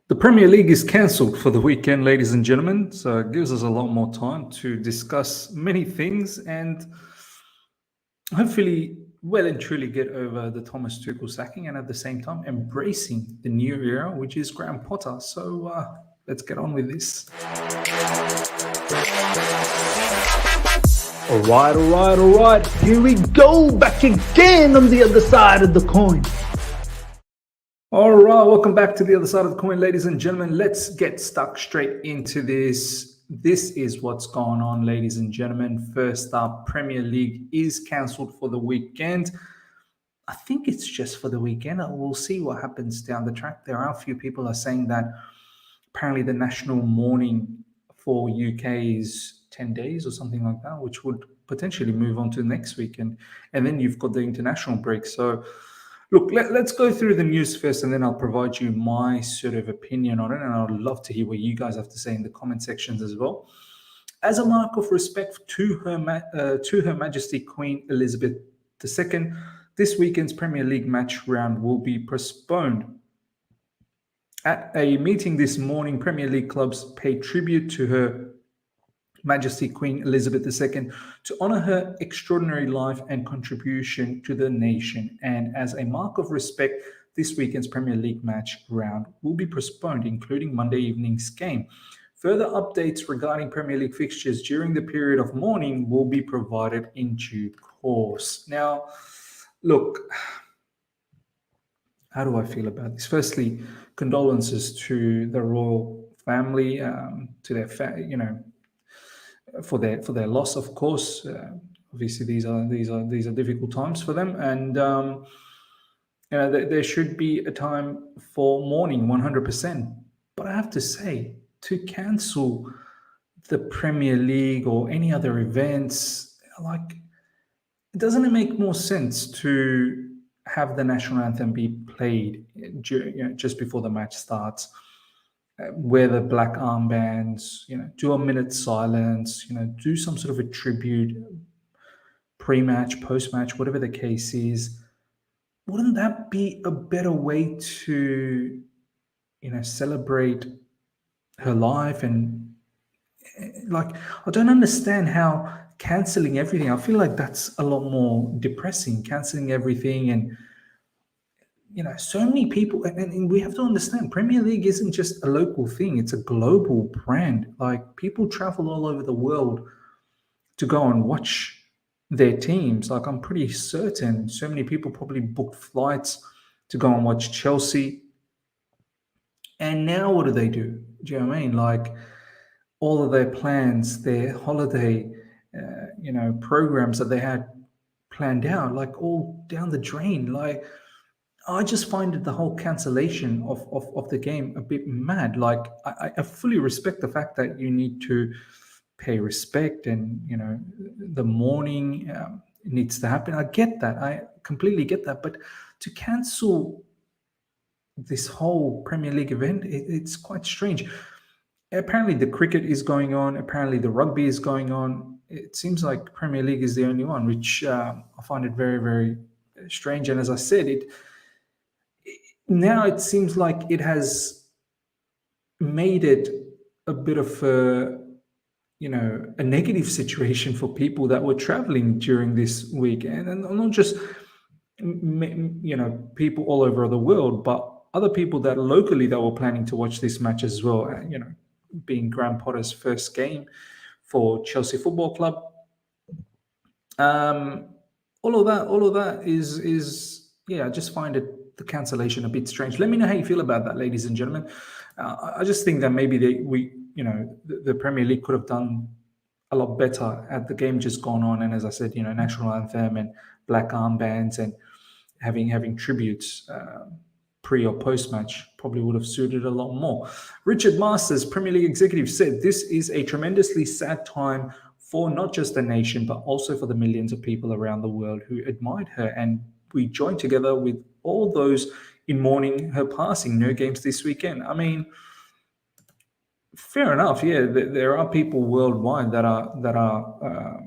The Premier League is cancelled for the weekend, ladies and gentlemen. So it gives us a lot more time to discuss many things and hopefully well and truly get over the Thomas Tuchel sacking and at the same time embracing the new era, which is Graham Potter. So let's get on with this. All right. Here we go, back again on the other side of the coin. All right, welcome back to the other side of the coin, ladies and gentlemen. Let's get stuck straight into this. This is what's going on, ladies and gentlemen. First up, Premier League is cancelled for the weekend. I think it's just for the weekend. We'll see what happens down the track. There are a few people are saying that apparently the national mourning for UK is 10 days or something like that, which would potentially move on to next weekend. And then you've got the international break. So look, let's go through the news first, and then I'll provide you my sort of opinion on it. And I'd love to hear what you guys have to say in the comment sections as well. As a mark of respect to Her Majesty Queen Elizabeth II, this weekend's Premier League match round will be postponed. At a meeting this morning, Premier League clubs paid tribute to Her Majesty Queen Elizabeth II to honor her extraordinary life and contribution to the nation. And as a mark of respect, this weekend's Premier League match round will be postponed, including Monday evening's game. Further updates regarding Premier League fixtures during the period of mourning will be provided in due course. Now, look, how do I feel about this? Firstly, condolences to the royal family, to their for their loss, of course. Obviously, these are difficult times for them, and there should be a time for mourning, 100%. But I have to say, to cancel the Premier League or any other events, doesn't it make more sense to have the national anthem be played just before the match starts? Wear the black armbands, do a minute silence, do some sort of a tribute, pre-match, post-match, whatever the case is. Wouldn't that be a better way to, celebrate her life? And I don't understand how cancelling everything, I feel like that's a lot more depressing, cancelling everything. And so many people, and we have to understand, Premier League isn't just a local thing, it's a global brand. People travel all over the world to go and watch their teams. I'm pretty certain so many people probably booked flights to go and watch Chelsea. And now what do? Do you know what I mean? All of their plans, their holiday, programs that they had planned out, all down the drain. I just find the whole cancellation of the game a bit mad. I fully respect the fact that you need to pay respect and, the mourning needs to happen. I get that. I completely get that. But to cancel this whole Premier League event, it's quite strange. Apparently the cricket is going on. Apparently the rugby is going on. It seems like Premier League is the only one, which I find it very, very strange. And as I said, now it seems like it has made it a bit of a negative situation for people that were traveling during this weekend, and not just people all over the world, but other people that locally that were planning to watch this match as well. Being Graham Potter's first game for Chelsea Football Club. All of that is I just find the cancellation a bit strange. Let me know how you feel about that, ladies and gentlemen. I just think that maybe the Premier League could have done a lot better at the game just gone on. And as I said, national anthem and black armbands and having tributes pre or post match probably would have suited a lot more. Richard Masters, Premier League executive, said this is a tremendously sad time for not just the nation, but also for the millions of people around the world who admired her. And we join together with all those in mourning her passing. No games this weekend. I mean, fair enough. Yeah, there are people worldwide that are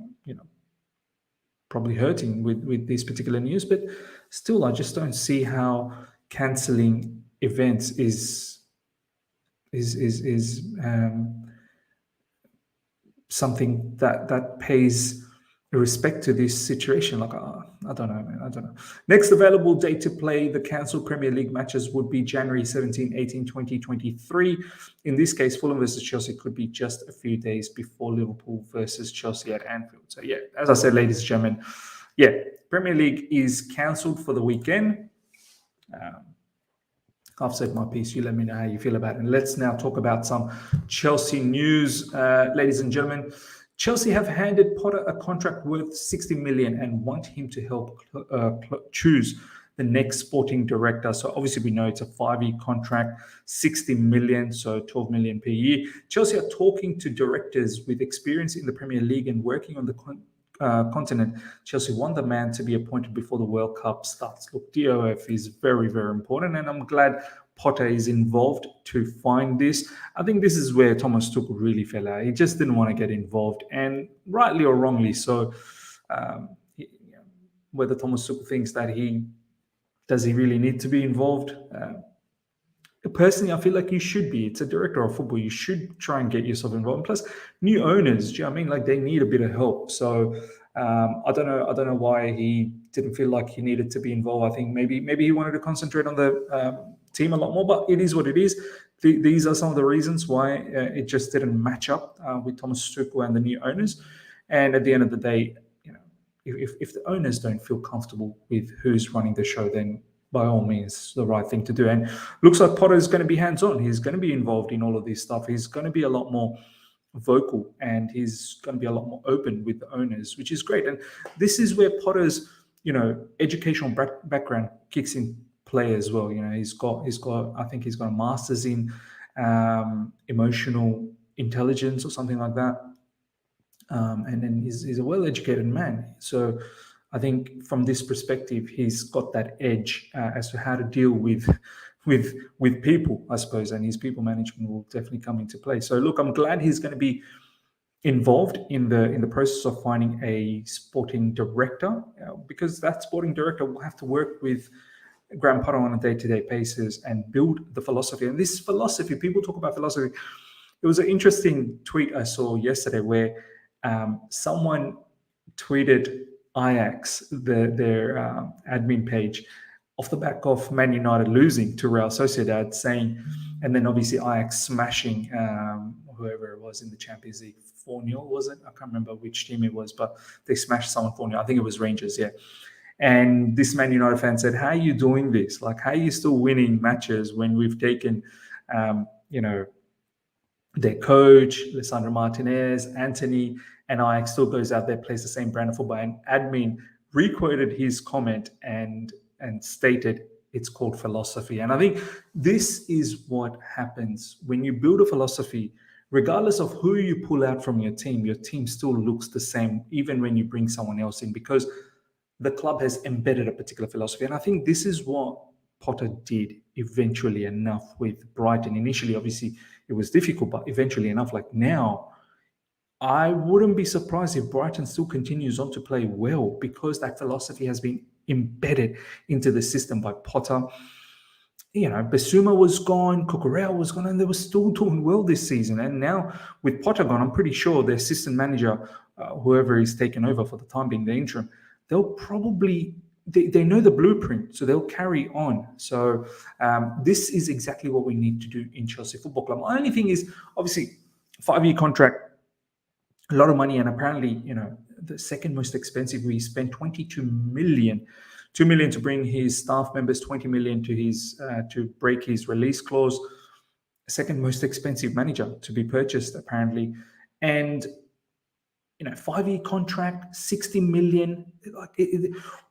probably hurting with this particular news, but still, I just don't see how cancelling events is something that pays respect to this situation. Like, I don't know, man. I don't know. Next available date to play the cancelled Premier League matches would be January 17, 18, 2023. In this case, Fulham versus Chelsea could be just a few days before Liverpool versus Chelsea at Anfield. So, yeah, as I said, ladies and gentlemen, yeah, Premier League is cancelled for the weekend. I've said my piece. You let me know how you feel about it. And let's now talk about some Chelsea news. Ladies and gentlemen, Chelsea have handed Potter a contract worth 60 million and want him to help choose the next sporting director. So obviously we know it's a 5-year contract, 60 million, so 12 million per year. Chelsea are talking to directors with experience in the Premier League and working on the continent. Chelsea want the man to be appointed before the World Cup starts. Look, DOF is very, very important, and I'm glad Potter is involved to find this. I think this is where Thomas Tuchel really fell out. He just didn't want to get involved, and rightly or wrongly so. Whether Thomas Tuchel thinks that does he really need to be involved? Personally, I feel like you should be. It's a director of football. You should try and get yourself involved. And plus, new owners, do you know what I mean? Like, they need a bit of help. So I don't know why he didn't feel like he needed to be involved. I think maybe he wanted to concentrate on the team a lot more. But it is what it is. These are some of the reasons why it just didn't match up with Thomas Tuchel and the new owners. And at the end of the day, you know, if the owners don't feel comfortable with who's running the show, then by all means, the right thing to do. And looks like Potter is going to be hands-on. He's going to be involved in all of this stuff. He's going to be a lot more vocal, and he's going to be a lot more open with the owners, which is great. And this is where Potter's, educational background kicks in play as well. He's got. I think he's got a master's in emotional intelligence or something like that. And then he's a well-educated man. So I think from this perspective, he's got that edge as to how to deal with people, I suppose, and his people management will definitely come into play. So look, I'm glad he's going to be involved in the process of finding a sporting director, because that sporting director will have to work with Graham Potter on a day-to-day basis and build the philosophy. And this philosophy, people talk about philosophy. It was an interesting tweet I saw yesterday where someone tweeted Ajax, their admin page, off the back of Man United losing to Real Sociedad, saying, and then obviously Ajax smashing whoever it was in the Champions League, 4-0, was it? I can't remember which team it was, but they smashed someone 4-0. I think it was Rangers, yeah. And this Man United fan said, how are you doing this? Like, how are you still winning matches when we've taken, their coach, Lisandro Martinez, Anthony, and Ajax still goes out there, plays the same brand of football. And admin requoted his comment and stated it's called philosophy. And I think this is what happens when you build a philosophy. Regardless of who you pull out from your team still looks the same, even when you bring someone else in, because the club has embedded a particular philosophy. And I think this is what Potter did eventually enough with Brighton. Initially, obviously, it was difficult, but eventually enough. Like now, I wouldn't be surprised if Brighton still continues on to play well, because that philosophy has been embedded into the system by Potter. Basuma was gone, Cucurella was gone, and they were still doing well this season. And now with Potter gone, I'm pretty sure the assistant manager, whoever is taken over for the time being, the interim, they'll probably, they know the blueprint, so they'll carry on. So this is exactly what we need to do in Chelsea Football Club. My only thing is, obviously, 5-year contract, a lot of money, and apparently, the second most expensive, we spent 22 million. 2 million to bring his staff members, 20 million to his to break his release clause. Second most expensive manager to be purchased, apparently. And 5-year contract, 60 million.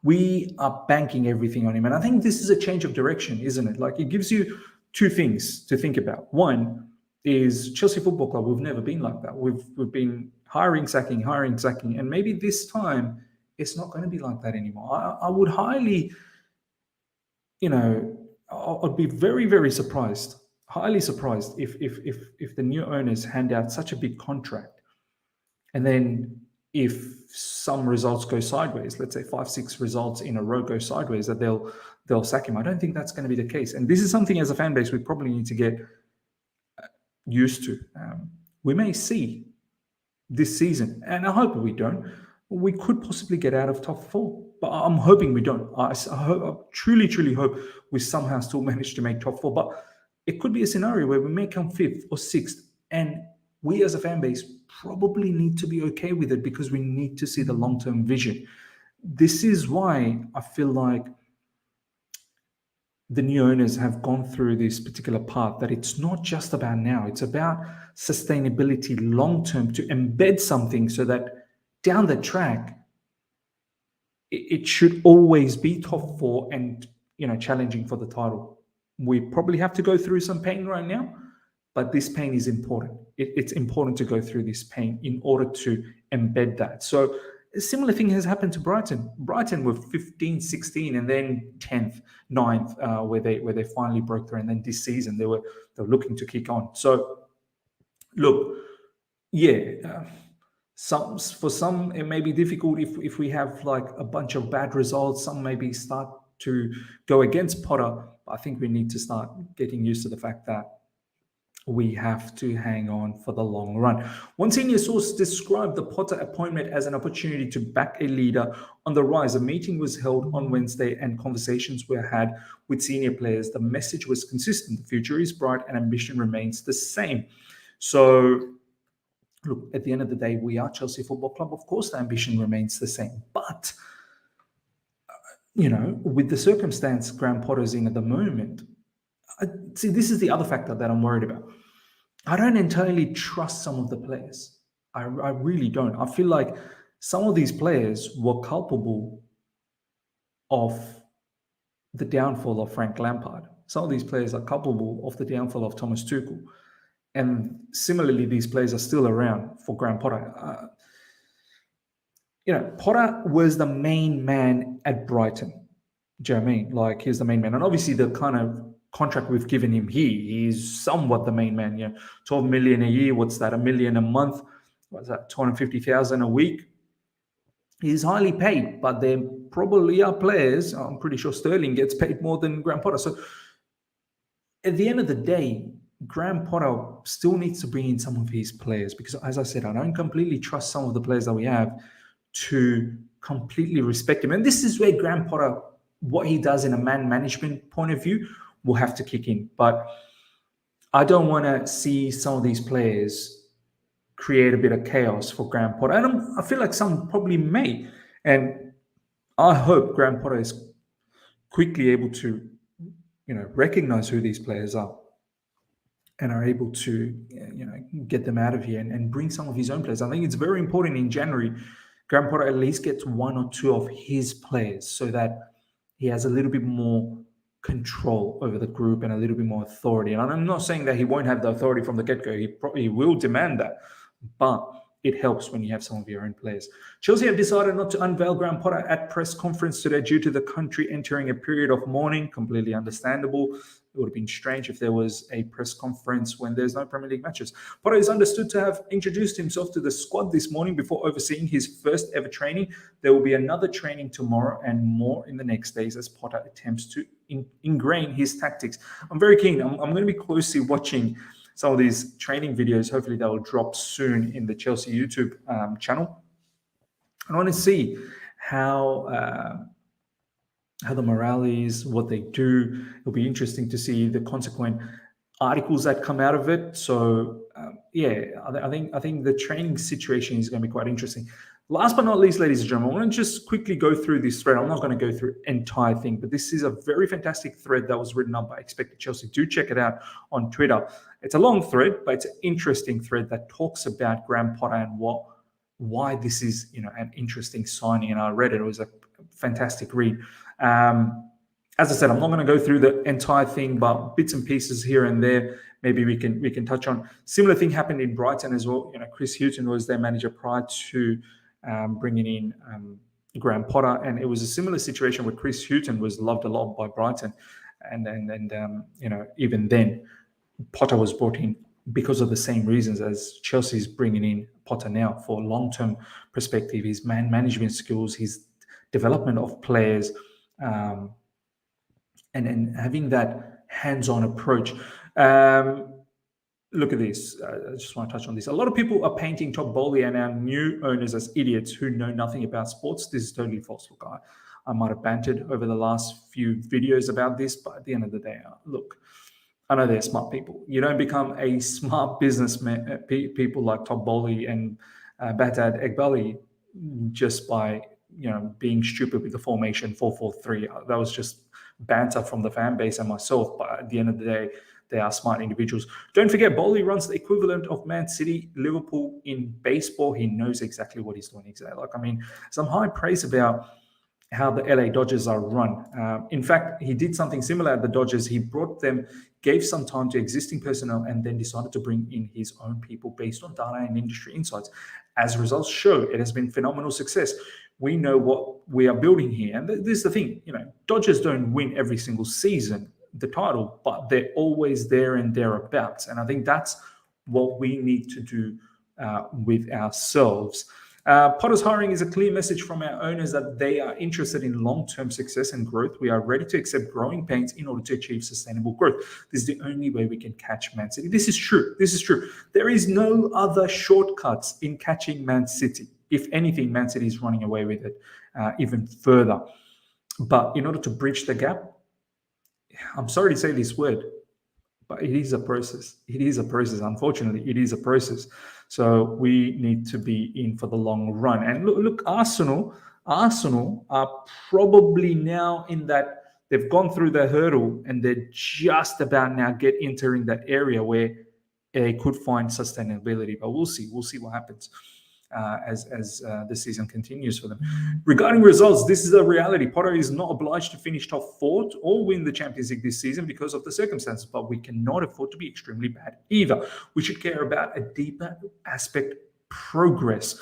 We are banking everything on him. And I think this is a change of direction, isn't it? Like, it gives you two things to think about. One is Chelsea Football Club. We've never been like that. We've been hiring, sacking. And maybe this time it's not going to be like that anymore. I would highly, I'd be very, very surprised, highly surprised if the new owners hand out such a big contract, and then if some results go sideways, let's say 5-6 results in a row go sideways, that they'll sack him. I don't think that's going to be the case. And this is something as a fan base we probably need to get used to. We may see this season, and I hope we don't. We could possibly get out of top 4, but I'm hoping we don't. I truly hope we somehow still manage to make top 4. But it could be a scenario where we may come 5th or 6th, and we as a fan base probably need to be okay with it because we need to see the long-term vision. This is why I feel like the new owners have gone through this particular path, that it's not just about now, it's about sustainability long-term, to embed something so that down the track, it should always be top 4 and, challenging for the title. We probably have to go through some pain right now, but this pain is important. It's important to go through this pain in order to embed that. So a similar thing has happened to Brighton. Brighton were 15, 16, and then 10th, 9th, where they finally broke through. And then this season they were looking to kick on. So look, for some it may be difficult if we have like a bunch of bad results. Some maybe start to go against Potter. But I think we need to start getting used to the fact that we have to hang on for the long run. One senior source described the Potter appointment as an opportunity to back a leader on the rise. A meeting was held on Wednesday and conversations were had with senior players. The message was consistent. The future is bright and ambition remains the same. So, look, at the end of the day, we are Chelsea Football Club. Of course, the ambition remains the same. But, with the circumstance Graham Potter's in at the moment, see, this is the other factor that I'm worried about. I don't entirely trust some of the players. I really don't. I feel like some of these players were culpable of the downfall of Frank Lampard. Some of these players are culpable of the downfall of Thomas Tuchel. And similarly, these players are still around for Graham Potter. Potter was the main man at Brighton. Do you know what I mean? Like, he's the main man. And obviously the kind of contract we've given him here, he's somewhat the main man. 12 million a year. What's that? $1 million a month. What's that? 250,000 a week. He's highly paid, but there probably are players. I'm pretty sure Sterling gets paid more than Graham Potter. So at the end of the day, Graham Potter still needs to bring in some of his players, because, as I said, I don't completely trust some of the players that we have to completely respect him. And this is where Graham Potter, what he does in a man management point of view, will have to kick in. But I don't want to see some of these players create a bit of chaos for Graham Potter. And I feel like some probably may. And I hope Graham Potter is quickly able to, recognize who these players are and are able to, get them out of here and bring some of his own players. I think it's very important in January, Graham Potter at least gets 1 or 2 of his players so that he has a little bit more control over the group and a little bit more authority. And I'm not saying that he won't have the authority from the get-go. He probably will demand that. But it helps when you have some of your own players. Chelsea have decided not to unveil Graham Potter at press conference today due to the country entering a period of mourning. Completely understandable. It would have been strange if there was a press conference when there's no Premier League matches. Potter is understood to have introduced himself to the squad this morning before overseeing his first ever training. There will be another training tomorrow and more in the next days as Potter attempts to ingrain his tactics. I'm very keen. I'm going to be closely watching some of these training videos. Hopefully they will drop soon in the Chelsea YouTube channel. I want to see how the morale is, what they do. It'll be interesting to see the consequent articles that come out of it. So I think the training situation is going to be quite interesting. Last but not least, ladies and gentlemen, I want to just quickly go through this thread. I'm not going to go through entire thing, but this is a very fantastic thread that was written up by Expected Chelsea. Do check it out on Twitter. It's a long thread, but it's an interesting thread that talks about Graham Potter and why this is an interesting signing. And I read it. It was a fantastic read. As I said, I'm not going to go through the entire thing, but bits and pieces here and there. Maybe we can touch on. Similar thing happened in Brighton as well. Chris Hughton was their manager prior to bringing in Graham Potter, and it was a similar situation where Chris Hughton was loved a lot by Brighton, and even then Potter was brought in because of the same reasons as Chelsea's bringing in Potter now for long-term perspective, his management skills, his development of players, and having that hands-on approach. Look at this. I just want to touch on this. A lot of people are painting Todd Bowley and our new owners as idiots who know nothing about sports. This is totally false. Look, I might have bantered over the last few videos about this, but at the end of the day, look, I know they're smart people. You don't become a smart businessman, people like Todd Bowley and Batad Egbali just by being stupid with the formation 4-4-3. That was just banter from the fan base and myself. But at the end of the day, they are smart individuals. Don't forget, Bowley runs the equivalent of Man City, Liverpool in baseball. He knows exactly what he's doing. Exactly. Some high praise about how the LA Dodgers are run. In fact, he did something similar at the Dodgers. He brought them, gave some time to existing personnel, and then decided to bring in his own people based on data and industry insights. As results show, it has been phenomenal success. We know what we are building here. And this is the thing, Dodgers don't win every single season the title, but they're always there and thereabouts. And I think that's what we need to do with ourselves. Potter's hiring is a clear message from our owners that they are interested in long-term success and growth. We are ready to accept growing pains in order to achieve sustainable growth. This is the only way we can catch Man City. This is true. There is no other shortcuts in catching Man City. If anything, Man City is running away with it even further. But in order to bridge the gap, I'm sorry to say this word, but it is a process. It is a process. Unfortunately, it is a process. So we need to be in for the long run. And look, Arsenal are probably now in that they've gone through the hurdle and they're just about now entering that area where they could find sustainability. But we'll see. We'll see what happens as the season continues for them. Regarding results, this is a reality. Potter is not obliged to finish top 4 or win the Champions League this season because of the circumstances, but we cannot afford to be extremely bad either. We should care about a deeper aspect, progress.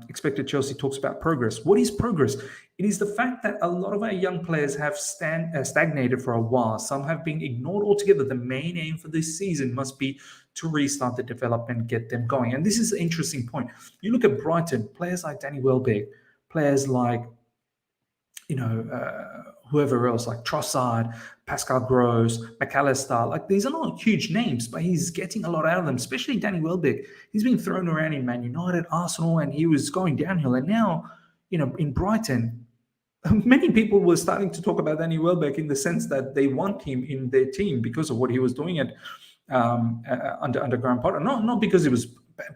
Expected Chelsea talks about progress. What is progress? It is the fact that a lot of our young players have stagnated for a while. Some have been ignored altogether. The main aim for this season must be to restart the development, get them going. And this is an interesting point. You look at Brighton, players like Danny Welbeck, players like, whoever else, like Trossard, Pascal Gross, McAllister, these are not huge names, but he's getting a lot out of them, especially Danny Welbeck. He's been thrown around in Man United, Arsenal, and he was going downhill. And now, in Brighton, many people were starting to talk about Danny Welbeck in the sense that they want him in their team because of what he was doing at under Graham Potter. Not because he was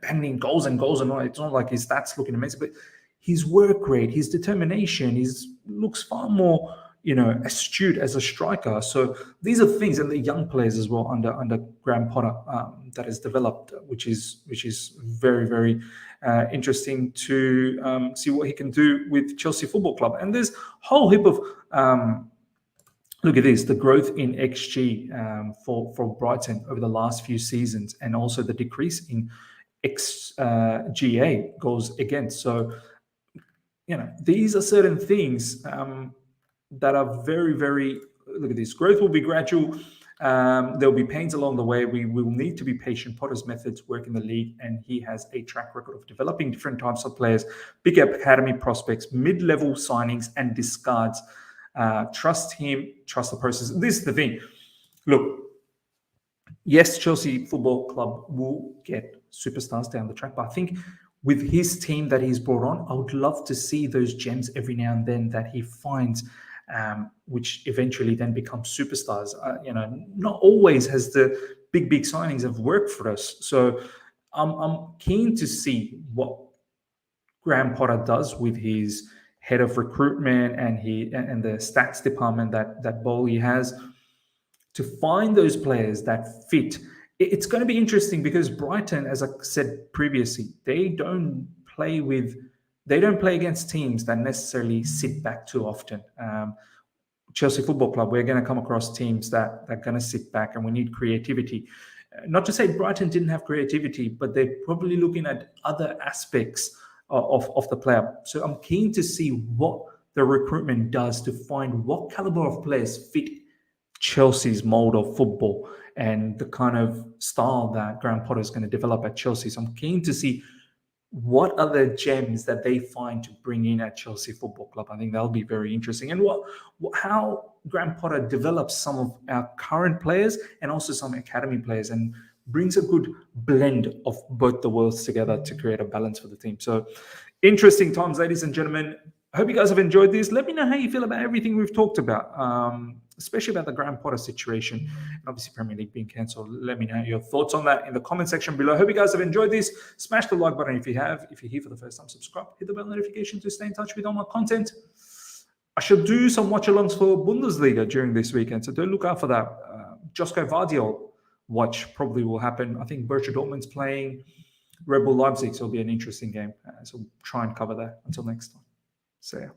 banging goals and all. It's not like his stats looking amazing, but his work rate, his determination, looks far more astute as a striker. So these are things, and the young players as well under Graham Potter that has developed, which is very, very interesting to see what he can do with Chelsea Football Club. And there's a whole heap of look at this, the growth in XG for Brighton over the last few seasons, and also the decrease in XGA, goals against. So, these are certain things that are very, very, look at this, growth will be gradual. There'll be pains along the way. We will need to be patient. Potter's methods work in the league, and he has a track record of developing different types of players, big academy prospects, mid-level signings, and discards. Trust him, trust the process. This is the thing. Look, yes, Chelsea Football Club will get superstars down the track, but I think with his team that he's brought on, I would love to see those gems every now and then that he finds, which eventually then become superstars. Not always has the big signings have worked for us. So I'm keen to see what Graham Potter does with his head of recruitment and the stats department that Bowley has, to find those players that fit. It's going to be interesting because Brighton, as I said previously, they don't play against teams that necessarily sit back too often. Chelsea Football Club, we're going to come across teams that are going to sit back, and we need creativity. Not to say Brighton didn't have creativity, but they're probably looking at other aspects of the player. So I'm keen to see what the recruitment does to find what caliber of players fit Chelsea's mold of football and the kind of style that Graham Potter is going to develop at Chelsea. So I'm keen to see what other gems that they find to bring in at Chelsea Football Club. I think that'll be very interesting. And how Graham Potter develops some of our current players and also some academy players and brings a good blend of both the worlds together to create a balance for the team. So interesting times, ladies and gentlemen. I hope you guys have enjoyed this. Let me know how you feel about everything we've talked about, especially about the Graham Potter situation and obviously Premier League being cancelled. Let me know your thoughts on that in the comment section below. I hope you guys have enjoyed this. Smash the like button if you have. If you're here for the first time, subscribe. Hit the bell notification to stay in touch with all my content. I shall do some watch-alongs for Bundesliga during this weekend, so don't look out for that. Josko Vardiol watch probably will happen. I think Borussia Dortmund's playing Red Bull Leipzig, so it'll be an interesting game. So we'll try and cover that. Until next time. See ya.